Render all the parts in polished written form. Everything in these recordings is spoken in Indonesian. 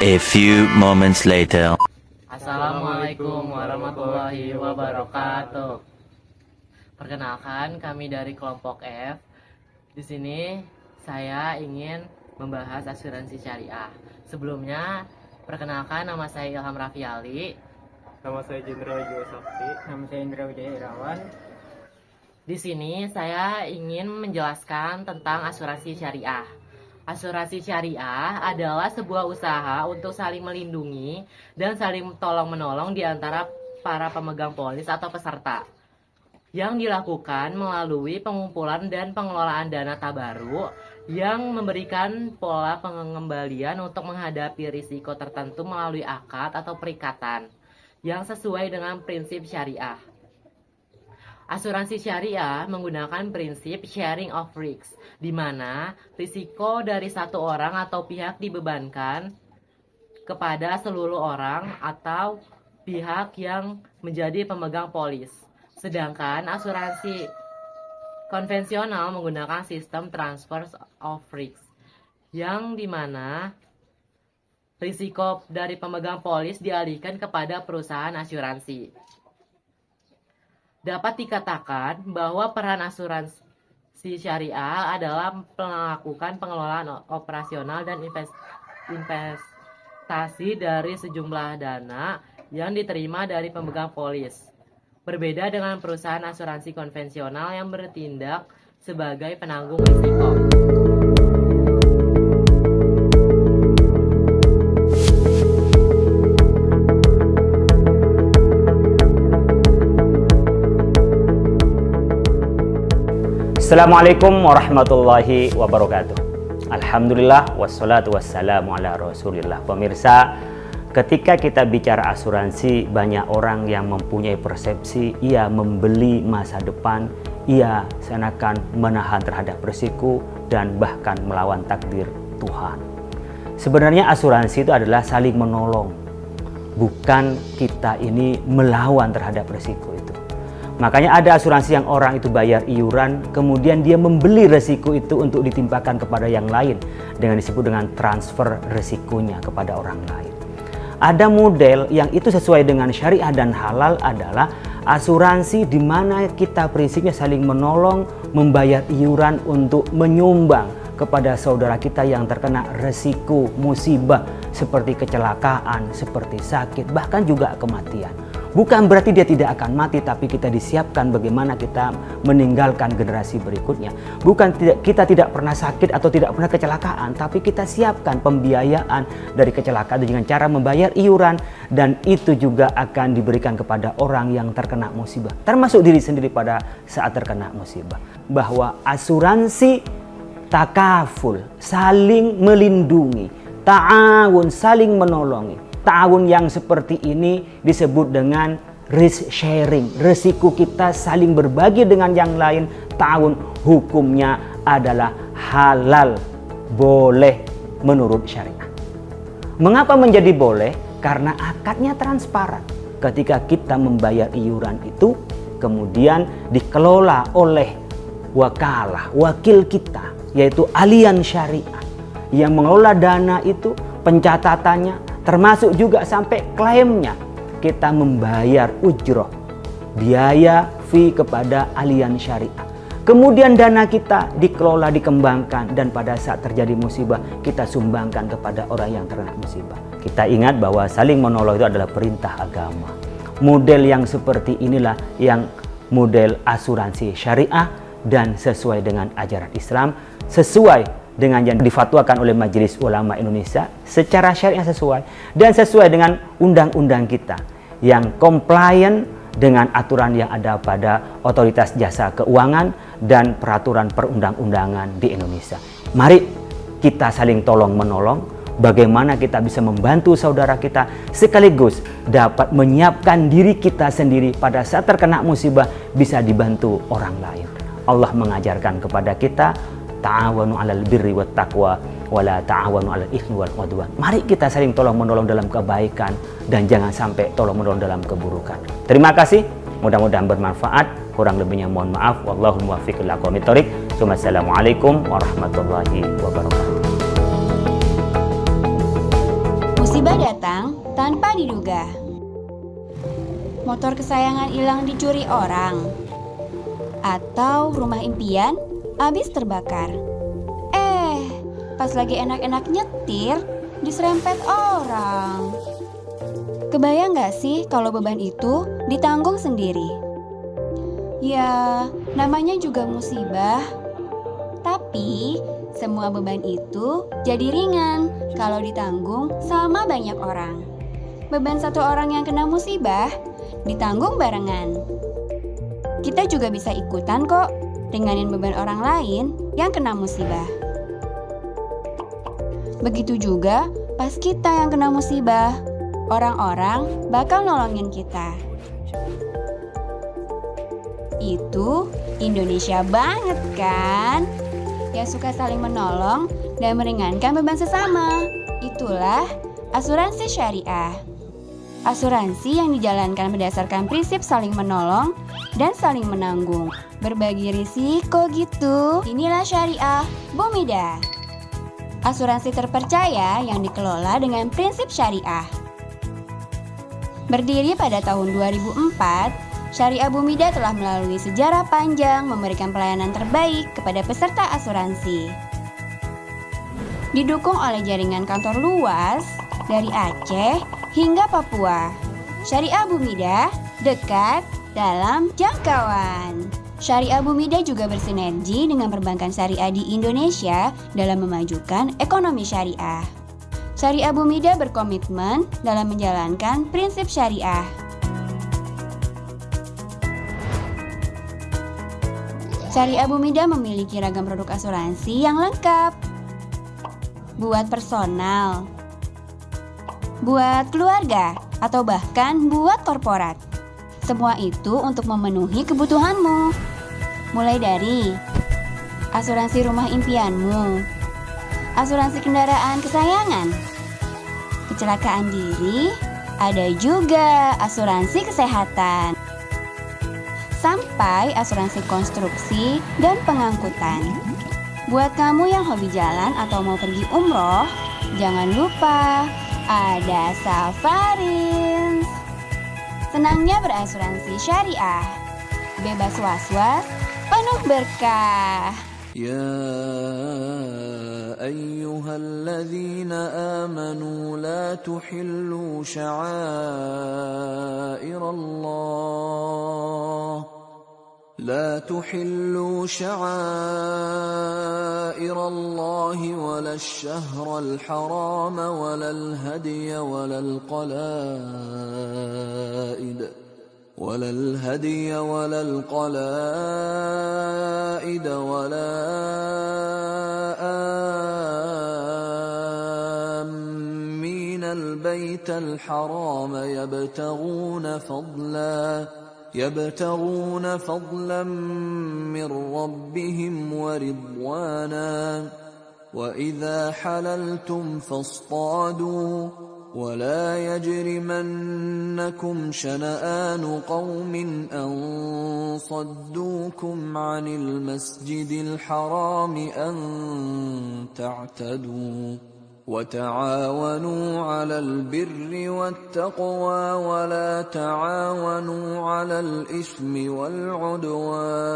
A few moments later. Assalamualaikum warahmatullahi wabarakatuh. Perkenalkan, kami dari kelompok F. Di sini saya ingin membahas asuransi syariah. Sebelumnya, perkenalkan, nama saya Ilham Raffiali. Nama saya Jendral Jiwa Sakti. Nama saya Indra Wijaya Irawan. Di sini saya ingin menjelaskan tentang asuransi syariah. Asuransi syariah adalah sebuah usaha untuk saling melindungi dan saling tolong-menolong di antara para pemegang polis atau peserta, yang dilakukan melalui pengumpulan dan pengelolaan dana tabaruk yang memberikan pola pengembalian untuk menghadapi risiko tertentu melalui akad atau perikatan yang sesuai dengan prinsip syariah. Asuransi syariah menggunakan prinsip sharing of risks, di mana risiko dari satu orang atau pihak dibebankan kepada seluruh orang atau pihak yang menjadi pemegang polis. Sedangkan asuransi konvensional menggunakan sistem transfer of risks, yang di mana risiko dari pemegang polis dialihkan kepada perusahaan asuransi. Dapat dikatakan bahwa peran asuransi syariah adalah melakukan pengelolaan operasional dan investasi dari sejumlah dana yang diterima dari pemegang polis. Berbeda dengan perusahaan asuransi konvensional yang bertindak sebagai penanggung risiko. Assalamualaikum warahmatullahi wabarakatuh. Alhamdulillah wassalatu wassalamu ala rasulillah. Pemirsa, ketika kita bicara asuransi, banyak orang yang mempunyai persepsi ia membeli masa depan, ia seakan menahan terhadap risiko dan bahkan melawan takdir Tuhan. Sebenarnya asuransi itu adalah saling menolong, bukan kita ini melawan terhadap risiko itu. Makanya ada asuransi yang orang itu bayar iuran, kemudian dia membeli resiko itu untuk ditimpakan kepada yang lain dengan disebut dengan transfer resikonya kepada orang lain. Ada model yang itu sesuai dengan syariah dan halal adalah asuransi di mana kita prinsipnya saling menolong, membayar iuran untuk menyumbang kepada saudara kita yang terkena resiko musibah seperti kecelakaan, seperti sakit, bahkan juga kematian. Bukan berarti dia tidak akan mati, tapi kita disiapkan bagaimana kita meninggalkan generasi berikutnya. Bukan kita tidak pernah sakit atau tidak pernah kecelakaan, tapi kita siapkan pembiayaan dari kecelakaan dengan cara membayar iuran, dan itu juga akan diberikan kepada orang yang terkena musibah, termasuk diri sendiri pada saat terkena musibah. Bahwa asuransi takaful, saling melindungi, ta'awun, saling menolongi. Ta'awun yang seperti ini disebut dengan risk sharing. Risiko kita saling berbagi dengan yang lain. Ta'awun hukumnya adalah halal, boleh menurut syariah. Mengapa menjadi boleh? Karena akadnya transparan. Ketika kita membayar iuran itu, kemudian dikelola oleh wakalah, wakil kita, yaitu Allianz Syariah, yang mengelola dana itu, pencatatannya, termasuk juga sampai klaimnya. Kita membayar ujroh, biaya fee kepada Allianz Syariah. Kemudian dana kita dikelola, dikembangkan, dan pada saat terjadi musibah kita sumbangkan kepada orang yang terkena musibah. Kita ingat bahwa saling menolong itu adalah perintah agama. Model yang seperti inilah yang model asuransi syariah dan sesuai dengan ajaran Islam, sesuai dengan yang difatwakan oleh Majelis Ulama Indonesia, secara syariah sesuai dan sesuai dengan undang-undang kita yang compliant dengan aturan yang ada pada Otoritas Jasa Keuangan dan peraturan perundang-undangan di Indonesia. Mari kita saling tolong-menolong, bagaimana kita bisa membantu saudara kita sekaligus dapat menyiapkan diri kita sendiri pada saat terkena musibah bisa dibantu orang lain. Allah mengajarkan kepada kita, ta'awanu 'alal birri wat taqwa wa la ta'awanu 'alal itsmi wal 'udwan. Mari kita saling tolong-menolong dalam kebaikan dan jangan sampai tolong-menolong dalam keburukan. Terima kasih, mudah-mudahan bermanfaat. Kurang lebihnya mohon maaf. Wallahu muwaffiq ila aqwamit thoriq. Wassalamualaikum warahmatullahi wabarakatuh. Musibah datang tanpa diduga. Motor kesayangan hilang dicuri orang. Atau rumah impian habis terbakar. Pas lagi enak-enak nyetir, diserempet orang. Kebayang gak sih kalau beban itu ditanggung sendiri? Ya, namanya juga musibah. Tapi, semua beban itu jadi ringan kalau ditanggung sama banyak orang. Beban satu orang yang kena musibah ditanggung barengan. Kita juga bisa ikutan kok ringanin beban orang lain yang kena musibah. Begitu juga pas kita yang kena musibah, orang-orang bakal nolongin kita. Itu Indonesia banget kan? Yang suka saling menolong dan meringankan beban sesama. Itulah asuransi syariah. Asuransi yang dijalankan berdasarkan prinsip saling menolong dan saling menanggung. Berbagi risiko gitu. Inilah syariah Bumida. Asuransi terpercaya yang dikelola dengan prinsip syariah. Berdiri pada tahun 2004, Syariah Bumida telah melalui sejarah panjang memberikan pelayanan terbaik kepada peserta asuransi. Didukung oleh jaringan kantor luas dari Aceh hingga Papua, Syariah Bumida dekat dalam jangkauan. Syariah Bumida juga bersinergi dengan perbankan syariah di Indonesia dalam memajukan ekonomi syariah. Syariah Bumida berkomitmen dalam menjalankan prinsip syariah. Syariah Bumida memiliki ragam produk asuransi yang lengkap. Buat personal, buat keluarga, atau bahkan buat korporat. Semua itu untuk memenuhi kebutuhanmu. Mulai dari asuransi rumah impianmu, asuransi kendaraan kesayangan, kecelakaan diri, ada juga asuransi kesehatan, sampai asuransi konstruksi dan pengangkutan. Buat kamu yang hobi jalan atau mau pergi umroh, jangan lupa ada Safarins. Senangnya berasuransi syariah, bebas was-was, penuh berkah. يا أيها الذين آمنوا لا تحلوا شعائر الله ولا الشهر الحرام ولا الهدي ولا القلائد ولا آمين البيت الحرام يبتغون فضلا من ربهم ورضوانا وإذا حللتم فاصطادوا ولا يجرمنكم شنآن قوم أن صدوكم عن المسجد الحرام أن تعتدوا وتعاونوا على البر والتقوى ولا تعاونوا على الإثم والعدوان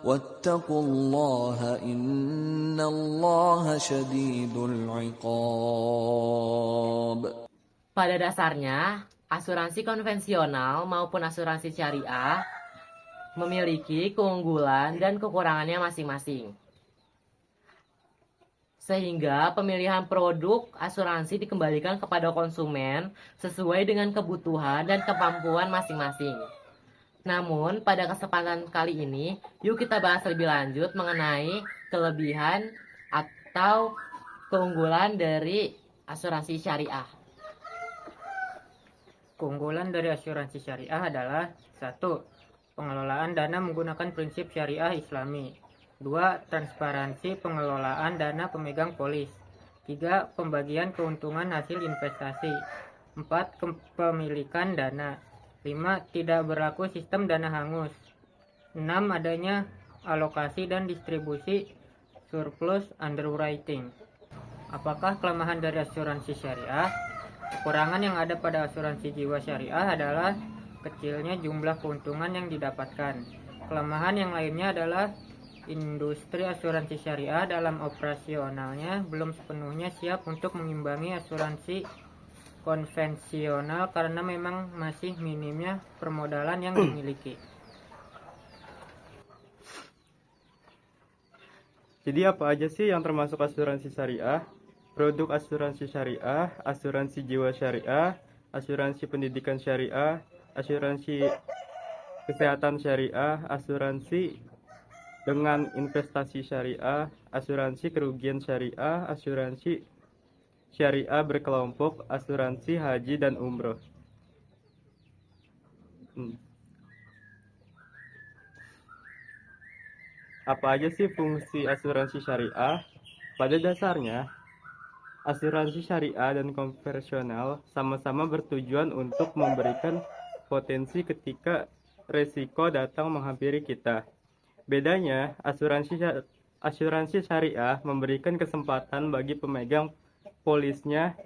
واتقوا الله إن الله شديد العقاب. Pada dasarnya, asuransi konvensional maupun asuransi syariah memiliki keunggulan dan kekurangannya masing-masing. Sehingga pemilihan produk asuransi dikembalikan kepada konsumen sesuai dengan kebutuhan dan kemampuan masing-masing. Namun, pada kesempatan kali ini, yuk kita bahas lebih lanjut mengenai kelebihan atau keunggulan dari asuransi syariah. Keunggulan dari asuransi syariah adalah 1. Pengelolaan dana menggunakan prinsip syariah islami. 2. Transparansi pengelolaan dana pemegang polis. 3. Pembagian keuntungan hasil investasi. 4. Kepemilikan dana. 5. Tidak berlaku sistem dana hangus. 6. Adanya alokasi dan distribusi surplus underwriting. Apakah kelemahan dari asuransi syariah? Kekurangan yang ada pada asuransi jiwa syariah adalah kecilnya jumlah keuntungan yang didapatkan. Kelemahan yang lainnya adalah industri asuransi syariah dalam operasionalnya belum sepenuhnya siap untuk mengimbangi asuransi konvensional karena memang masih minimnya permodalan yang dimiliki. Jadi apa aja sih yang termasuk asuransi syariah? Produk asuransi syariah, asuransi jiwa syariah, asuransi pendidikan syariah, asuransi kesehatan syariah, asuransi dengan investasi syariah, asuransi kerugian syariah, asuransi syariah berkelompok, asuransi haji dan umroh. Apa aja sih fungsi asuransi syariah? Pada dasarnya, asuransi syariah dan konvensional sama-sama bertujuan untuk memberikan potensi ketika resiko datang menghampiri kita. Bedanya, asuransi syariah memberikan kesempatan bagi pemegang polisnya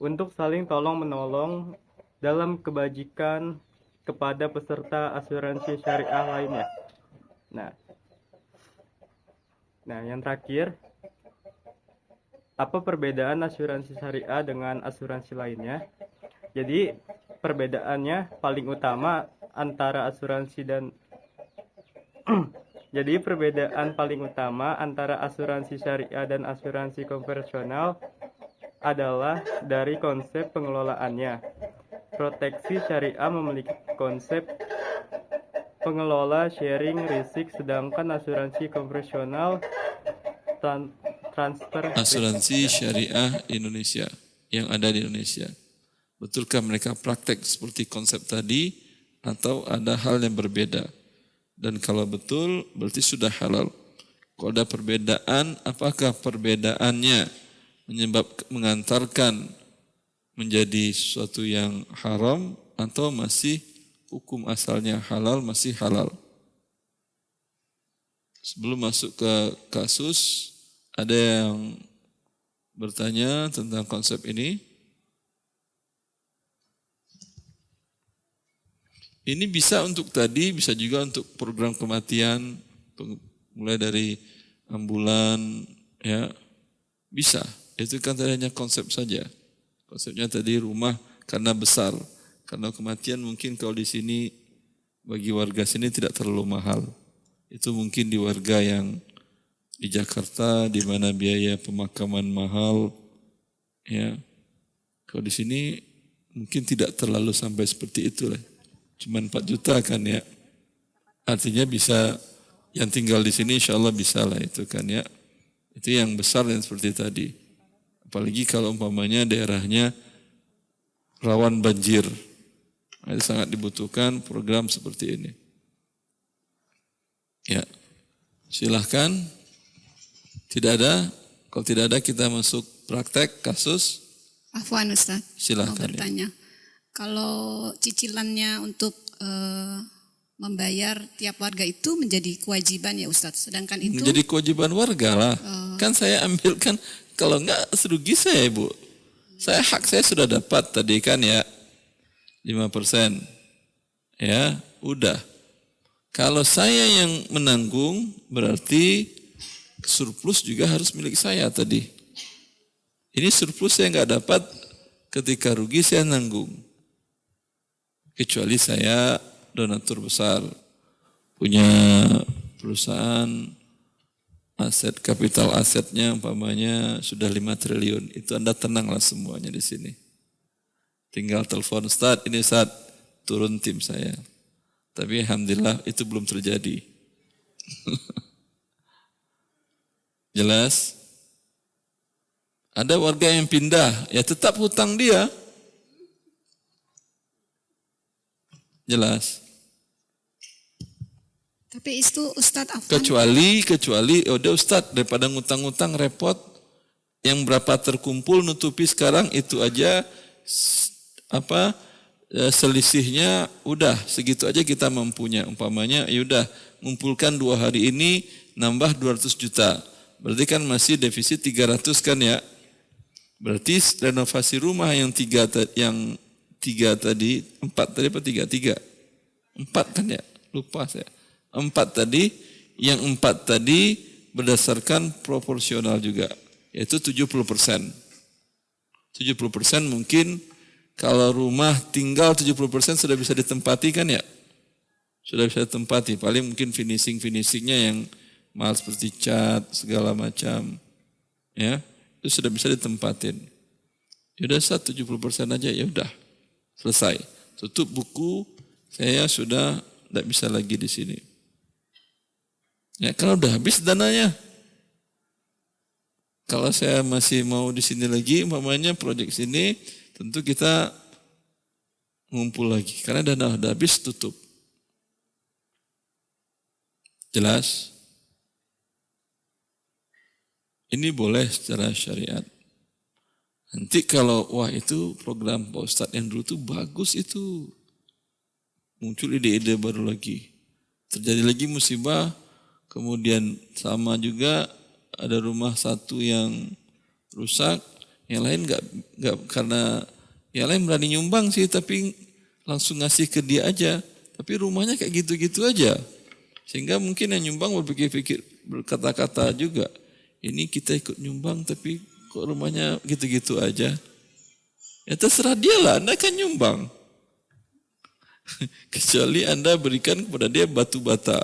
untuk saling tolong-menolong dalam kebajikan kepada peserta asuransi syariah lainnya. Nah, yang terakhir, apa perbedaan asuransi syariah dengan asuransi lainnya? Jadi, perbedaannya paling utama antara asuransi dan Jadi, perbedaan paling utama antara asuransi syariah dan asuransi konvensional adalah dari konsep pengelolaannya. Proteksi syariah memiliki konsep pengelola sharing risk, sedangkan asuransi konvensional transfer asuransi syariah Indonesia yang ada di Indonesia. Betulkah mereka praktek seperti konsep tadi atau ada hal yang berbeda? Dan kalau betul berarti sudah halal. Kalau ada perbedaan, apakah perbedaannya mengantarkan menjadi sesuatu yang haram atau masih hukum asalnya halal, masih halal? Sebelum masuk ke kasus, ada yang bertanya tentang konsep ini? Ini bisa untuk tadi, bisa juga untuk program kematian, mulai dari ambulan, ya bisa. Itu kan tadi hanya konsep saja. Konsepnya tadi rumah karena besar, karena kematian mungkin kalau di sini bagi warga sini tidak terlalu mahal. Itu mungkin di warga yang di Jakarta, di mana biaya pemakaman mahal, ya. Kalau di sini mungkin tidak terlalu sampai seperti itu lah. Cuma 4 juta kan ya. Artinya bisa yang tinggal di sini insya Allah bisa lah itu kan ya. Itu yang besar yang seperti tadi. Apalagi kalau umpamanya daerahnya rawan banjir. Itu sangat dibutuhkan program seperti ini. Ya, silahkan. Tidak ada? Kalau tidak ada kita masuk praktek kasus. Afwan Ustaz, silahkan. mau bertanya. Kalau cicilannya untuk membayar tiap warga itu menjadi kewajiban ya Ustaz. Sedangkan itu menjadi kewajiban warga lah. Kan saya ambilkan, kalau enggak rugi saya Bu. Hak saya sudah dapat tadi kan ya 5%. Ya, udah. Kalau saya yang menanggung berarti surplus juga harus milik saya tadi. Ini surplus saya enggak dapat, ketika rugi saya nanggung. Kecuali saya donatur besar, punya perusahaan, aset, kapital asetnya umpamanya sudah 5 triliun, itu Anda tenanglah semuanya di sini. Tinggal telepon Ustaz, ini Ustaz, turun tim saya. Tapi alhamdulillah itu belum terjadi. Jelas? Ada warga yang pindah, ya tetap hutang dia. Jelas. tapi itu Ustadz Afwan. Kecuali udah Ustadz daripada ngutang-ngutang repot, yang berapa terkumpul nutupi sekarang itu aja selisihnya udah segitu aja kita mampunya. Umpamanya ya udah ngumpulkan 2 hari ini nambah 200 juta. Berarti kan masih defisit 300 kan ya. Berarti renovasi rumah yang tiga tadi, empat tadi apa tiga? Empat kan ya? Lupa saya. Empat tadi, yang empat tadi berdasarkan proporsional juga, yaitu 70%. 70% mungkin kalau rumah tinggal 70% sudah bisa ditempati kan ya? Sudah bisa ditempati, paling mungkin finishingnya yang mahal seperti cat, segala macam. Ya, itu sudah bisa ditempatin. Ya udah 70% aja, ya udah selesai. Tutup buku, saya sudah tidak bisa lagi di sini. Ya, kalau udah habis dananya. Kalau saya masih mau di sini lagi, umpamanya proyek sini, tentu kita ngumpul lagi. Karena dana udah habis, tutup. Jelas? Ini boleh secara syariat. Nanti kalau, wah itu program Pak Ustadz yang dulu tuh bagus itu. Muncul ide-ide baru lagi. Terjadi lagi musibah, kemudian sama juga ada rumah satu yang rusak, yang lain nggak karena yang lain berani nyumbang sih, tapi langsung ngasih ke dia aja. Tapi rumahnya kayak gitu-gitu aja. Sehingga mungkin yang nyumbang berpikir-pikir, berkata-kata juga. Ini kita ikut nyumbang tapi kok rumahnya gitu-gitu aja. Ya terserah dia lah, Anda kan nyumbang. Kecuali Anda berikan kepada dia batu bata.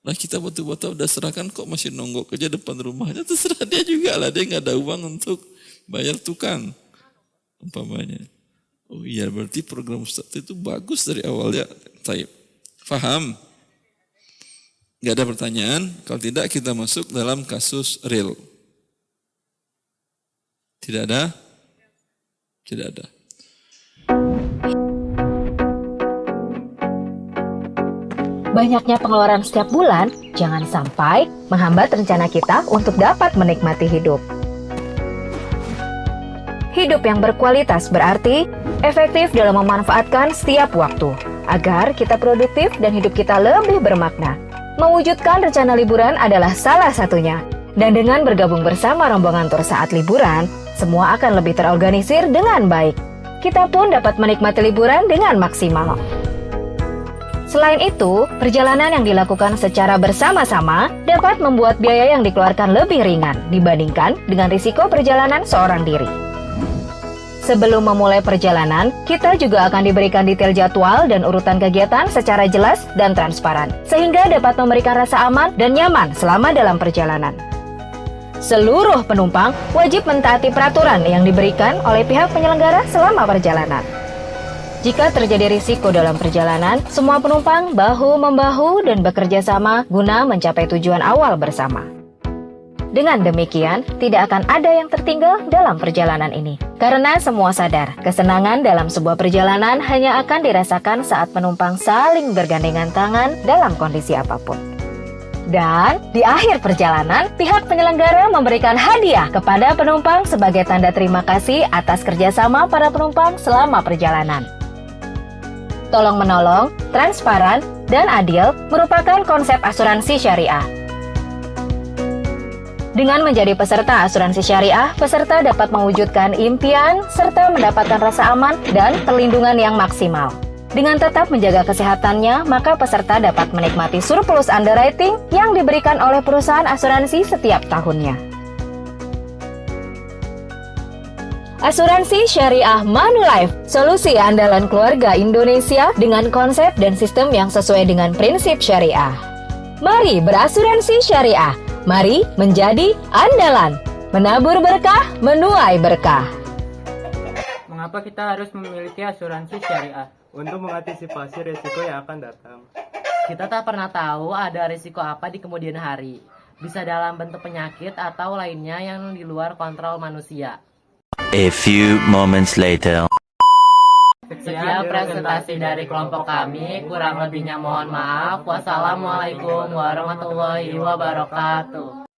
Nah kita batu bata udah serahkan kok masih nonggok aja depan rumahnya. Terserah dia juga lah, dia nggak ada uang untuk bayar tukang. Umpamanya. Oh iya berarti program Ustaz itu bagus dari awal ya. Taib. Faham? Gak ada pertanyaan, kalau tidak kita masuk dalam kasus real. Tidak ada? Tidak ada. Banyaknya pengeluaran setiap bulan, jangan sampai menghambat rencana kita untuk dapat menikmati hidup. Hidup yang berkualitas berarti efektif dalam memanfaatkan setiap waktu, agar kita produktif dan hidup kita lebih bermakna. Mewujudkan rencana liburan adalah salah satunya. Dan dengan bergabung bersama rombongan tur saat liburan, semua akan lebih terorganisir dengan baik. Kita pun dapat menikmati liburan dengan maksimal. Selain itu, perjalanan yang dilakukan secara bersama-sama dapat membuat biaya yang dikeluarkan lebih ringan dibandingkan dengan risiko perjalanan seorang diri. Sebelum memulai perjalanan, kita juga akan diberikan detail jadwal dan urutan kegiatan secara jelas dan transparan, sehingga dapat memberikan rasa aman dan nyaman selama dalam perjalanan. Seluruh penumpang wajib mentaati peraturan yang diberikan oleh pihak penyelenggara selama perjalanan. Jika terjadi risiko dalam perjalanan, semua penumpang bahu-membahu dan bekerja sama guna mencapai tujuan awal bersama. Dengan demikian, tidak akan ada yang tertinggal dalam perjalanan ini. Karena semua sadar, kesenangan dalam sebuah perjalanan hanya akan dirasakan saat penumpang saling bergandengan tangan dalam kondisi apapun. Dan di akhir perjalanan, pihak penyelenggara memberikan hadiah kepada penumpang sebagai tanda terima kasih atas kerjasama para penumpang selama perjalanan. Tolong-menolong, transparan, dan adil merupakan konsep asuransi syariah. Dengan menjadi peserta asuransi syariah, peserta dapat mewujudkan impian serta mendapatkan rasa aman dan perlindungan yang maksimal. Dengan tetap menjaga kesehatannya, maka peserta dapat menikmati surplus underwriting yang diberikan oleh perusahaan asuransi setiap tahunnya. Asuransi Syariah Manulife, solusi andalan keluarga Indonesia dengan konsep dan sistem yang sesuai dengan prinsip syariah. Mari berasuransi syariah. Mari menjadi andalan, menabur berkah, menuai berkah. Mengapa kita harus memiliki asuransi syariah? Untuk mengantisipasi risiko yang akan datang. Kita tak pernah tahu ada risiko apa di kemudian hari. Bisa dalam bentuk penyakit atau lainnya yang di luar kontrol manusia. A few moments later. Sekian presentasi dari kelompok kami, kurang lebihnya mohon maaf. Wassalamualaikum warahmatullahi wabarakatuh.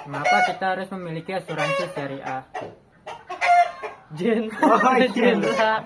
Mengapa kita harus memiliki asuransi syariah? Jendra.